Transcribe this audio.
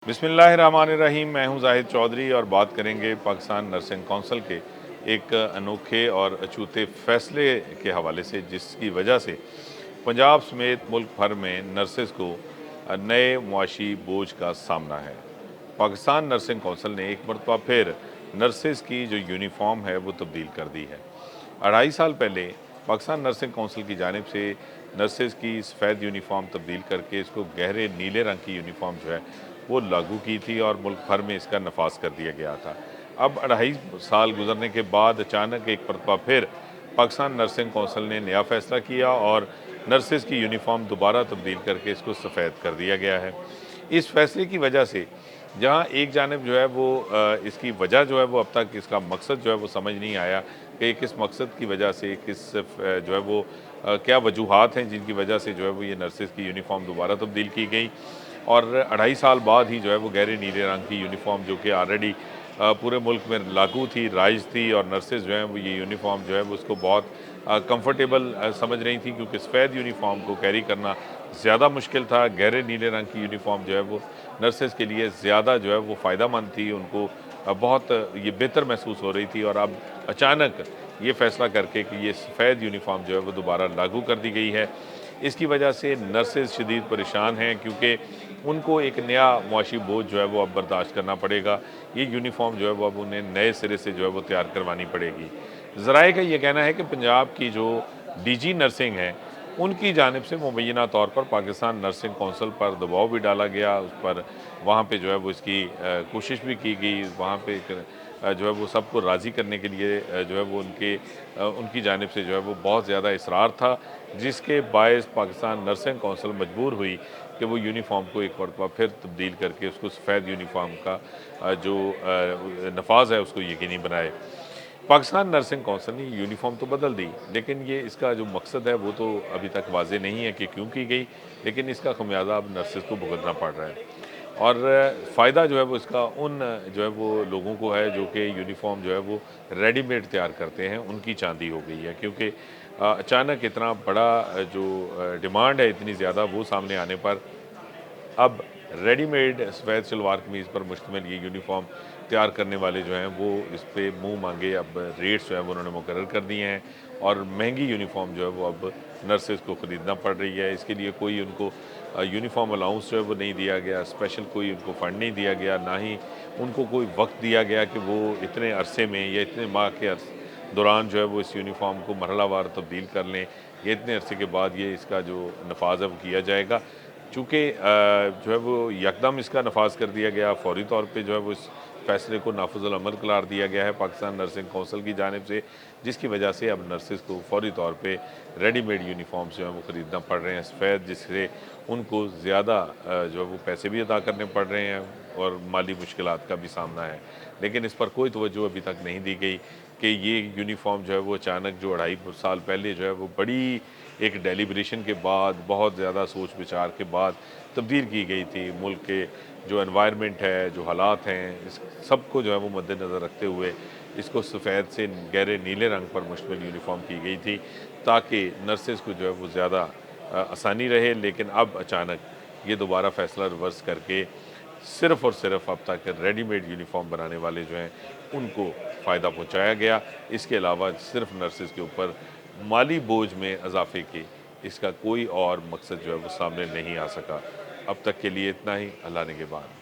बिस्मिल्लाहिर्रहमानिर्रहीम। मैं हूं जाहिद चौधरी और बात करेंगे पाकिस्तान नर्सिंग कौंसिल के एक अनोखे और अछूते फैसले के हवाले से, जिसकी वजह से पंजाब समेत मुल्क भर में नर्सेज को नए मुआशी बोझ का सामना है। पाकिस्तान नर्सिंग कौंसिल ने एक मरतबा फिर नर्सेज की जो यूनिफॉर्म है वो तब्दील कर दी है। 2.5 साल पहले पाकिस्तान नर्सिंग कौंसिल की जानिब से नर्सेज की सफ़ेद यूनिफॉर्म तब्दील करके इसको गहरे नीले रंग की यूनिफॉर्म जो है वो लागू की थी और मुल्क भर में इसका नफाज कर दिया गया था। अब 2.5 साल गुजरने के बाद अचानक एक मरतबा फिर पाकिस्तान नर्सिंग कौंसिल ने नया फ़ैसला किया और नर्सेज की यूनिफॉर्म दोबारा तब्दील करके इसको सफ़ेद कर दिया गया है। इस फैसले की वजह से जहाँ एक जानिब जो है वो इसकी वजह जो है वो अब तक इसका मकसद जो है वो समझ नहीं आया कि किस मकसद की वजह से जो है वो क्या वजूहात हैं जिनकी वजह से जो है वो ये नर्सेज की यूनिफॉर्म दोबारा तब्दील की गई। और 2.5 साल बाद ही जो है वो गहरे नीले रंग की यूनिफॉर्म, जो कि ऑलरेडी पूरे मुल्क में लागू थी, राइज थी, और नर्सेज जो हैं वो ये यूनिफॉर्म जो है वो उसको बहुत कंफर्टेबल समझ रही थी, क्योंकि सफ़ेद यूनिफॉर्म को कैरी करना ज़्यादा मुश्किल था। गहरे नीले रंग की यूनिफॉर्म जो है वो नर्सेज के लिए ज़्यादा जो है वो फ़ायदेमंद थी, उनको बहुत ये बेहतर महसूस हो रही थी। और अब अचानक ये फ़ैसला करके कि ये सफ़ेद यूनिफॉर्म जो है वो दोबारा लागू कर दी गई है, इसकी वजह से नर्सेज शदीद परेशान हैं, क्योंकि उनको एक नया मुआशी बोझ जो है वो अब बर्दाश्त करना पड़ेगा। ये यूनिफॉर्म जो है वो अब उन्हें नए सिरे से जो है वो तैयार करवानी पड़ेगी। ज़राए का ये कहना है कि पंजाब की जो डीजी नर्सिंग है, उनकी जानिब से मुबैना तौर पर पाकिस्तान नर्सिंग कौंसिल पर दबाव भी डाला गया, उस पर वहाँ पे जो है वो इसकी कोशिश भी की गई। वहाँ पे जो है वो सबको राज़ी करने के लिए जो है वो उनकी जानिब से जो है वो बहुत ज़्यादा इसरार था, जिसके बायस पाकिस्तान नर्सिंग कौंसिल मजबूर हुई कि वो यूनिफॉर्म को एक मरतबा फिर तब्दील करके उसको सफ़ेद यूनिफॉर्म का जो नफाज है उसको यकीनी बनाए। पाकिस्तान नर्सिंग कौंसिल ने यूनिफॉर्म तो बदल दी, लेकिन ये इसका जो मकसद है वो तो अभी तक वाज़े नहीं है कि क्यों की गई, लेकिन इसका खमियाजा अब नर्सेज को भुगतना पड़ रहा है। और फ़ायदा जो है वो इसका उन जो है वो लोगों को है जो कि यूनिफॉर्म जो है वो रेडीमेड तैयार करते हैं, उनकी चांदी हो गई है, क्योंकि अचानक इतना बड़ा जो डिमांड है, इतनी ज़्यादा, वो सामने आने पर अब रेडीमेड सफ़ेद शलवार कमीज़ पर मुश्तमिल ये यूनिफॉर्म तैयार करने वाले जो हैं वो इस पे मुँह मांगे अब रेट्स जो है वो उन्होंने मुकर्रर कर दिए हैं, और महंगी यूनिफॉर्म जो है वो अब नर्सेज को ख़रीदना पड़ रही है। इसके लिए कोई उनको यूनिफॉर्म अलाउंस जो है वो नहीं दिया गया, स्पेशल कोई उनको फ़ंड नहीं दिया गया, ना ही उनको कोई वक्त दिया गया कि वो इतने अरसे में या इतने माह के दौरान जो है वो इस यूनिफॉर्म को मरहलावार तब्दील कर लें, या इतने अरसे के बाद ये इसका जो नफाज है वो किया जाएगा। चूँकि जो है वो यकदम इसका नफाज कर दिया गया, फ़ौरी तौर पे जो है वो इस फैसले को नाफिजुल अमल करार दिया गया है पाकिस्तान नर्सिंग कौंसिल की जानिब से, जिसकी वजह से अब नर्सेज को फ़ौरी तौर पे रेडीमेड यूनिफॉर्म्स जो हैं वो ख़रीदना पड़ रहे हैं सफ़ेद, जिससे उनको ज़्यादा जो है वो पैसे भी अदा करने पड़ रहे हैं और माली मुश्किलात का भी सामना है। लेकिन इस पर कोई तवज्जो अभी तक नहीं दी गई कि ये यूनिफॉर्म जो है वो अचानक जो 2.5 साल पहले जो है वो बड़ी एक डेलिब्रेशन के बाद, बहुत ज़्यादा सोच विचार के बाद तब्दील की गई थी। मुल्क के जो एनवायरनमेंट है, जो हालात हैं, इस सबको जो है वो मद्देनज़र रखते हुए इसको सफ़ेद से गहरे नीले रंग पर मुश्तमिल यूनिफॉर्म की गई थी, ताकि नर्सेज़ को जो है वो ज़्यादा आसानी रहे। लेकिन अब अचानक ये दोबारा फ़ैसला रिवर्स करके सिर्फ़ और सिर्फ़ अब तक रेडीमेड यूनिफॉर्म बनाने वाले जो हैं उनको फ़ायदा पहुँचाया गया। इसके अलावा सिर्फ़ नर्सेज़ के ऊपर माली बोझ में इजाफ़े के इसका कोई और मकसद जो है वो सामने नहीं आ सका। अब तक के लिए इतना ही। अल्लाह ने के बाद।